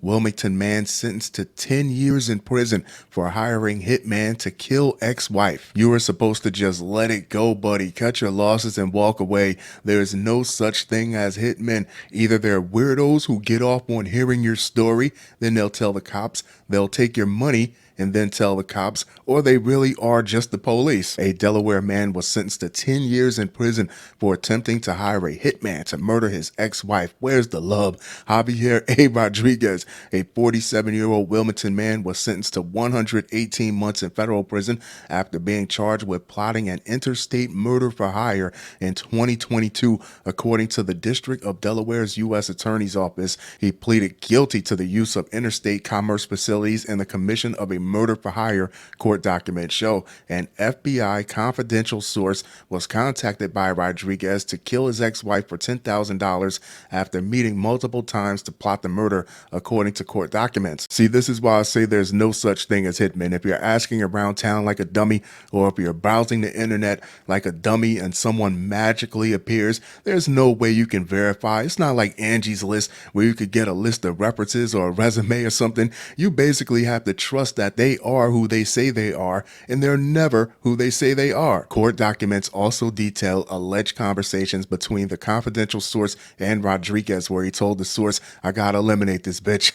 Wilmington man sentenced to 10 years in prison for hiring hitman to kill ex-wife. You were supposed to just let it go, buddy. Cut your losses and walk away. There is no such thing as hitmen. Either they're weirdos who get off on hearing your story, then they'll tell the cops, they'll take your money, and then tell the cops, or they really are just the police. A Delaware man was sentenced to 10 years in prison for attempting to hire a hitman to murder his ex-wife. Where's the love? Javier A. Rodriguez, a 47-year-old Wilmington man, was sentenced to 118 months in federal prison after being charged with plotting an interstate murder for hire in 2022. According to the District of Delaware's U.S. Attorney's Office, he pleaded guilty to the use of interstate commerce facilities and the commission of a murder for hire, court documents show. An FBI confidential source was contacted by Rodriguez to kill his ex-wife for $10,000 after meeting multiple times to plot the murder, according to court documents. See, this is why I say there's no such thing as hitmen. If you're asking around town like a dummy, or if you're browsing the internet like a dummy and someone magically appears, there's no way you can verify. It's not like Angie's List where you could get a list of references or a resume or something. You basically have to trust that they are who they say they are, and they're never who they say they are. Court documents also detail alleged conversations between the confidential source and Rodriguez, where he told the source, "I gotta eliminate this bitch.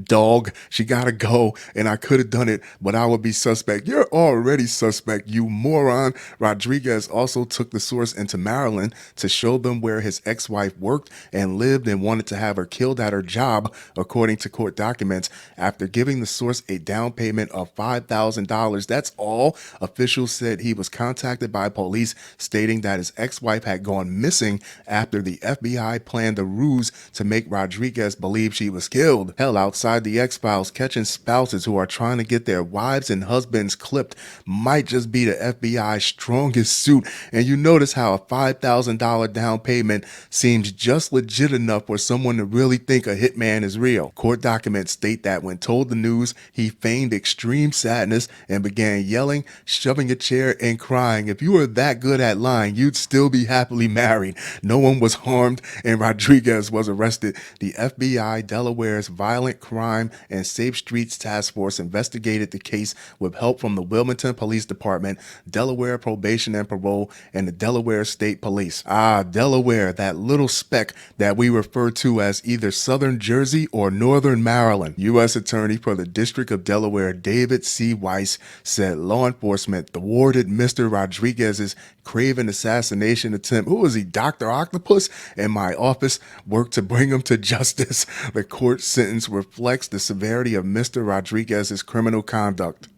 Dog, she gotta go, and I could have done it, but I would be suspect." You're already suspect, you moron. Rodriguez also took the source into Maryland to show them where his ex-wife worked and lived and wanted to have her killed at her job, according to court documents. After giving the source a down payment of $5,000, that's all, officials said he was contacted by police stating that his ex-wife had gone missing after the FBI planned a ruse to make Rodriguez believe she was killed. Hell, outside the X-Files, catching spouses who are trying to get their wives and husbands clipped might just be the FBI's strongest suit. And you notice how a $5,000 down payment seems just legit enough for someone to really think a hitman is real. Court documents state that when told the news, he feigned extreme sadness and began yelling, shoving a chair, and crying. If you were that good at lying, you'd still be happily married. No one was harmed, and Rodriguez was arrested. The FBI, Delaware's Violent Crime and Safe Streets Task Force, investigated the case with help from the Wilmington Police Department, Delaware Probation and Parole, and the Delaware State Police. Delaware, that little speck that we refer to as either Southern Jersey or Northern Maryland. U.S. Attorney for the District of Delaware, David C. Weiss, said law enforcement thwarted Mr. Rodriguez's craven assassination attempt. Who is he, Dr. Octopus? And my office worked to bring him to justice. The court sentence reflects the severity of Mr. Rodriguez's criminal conduct.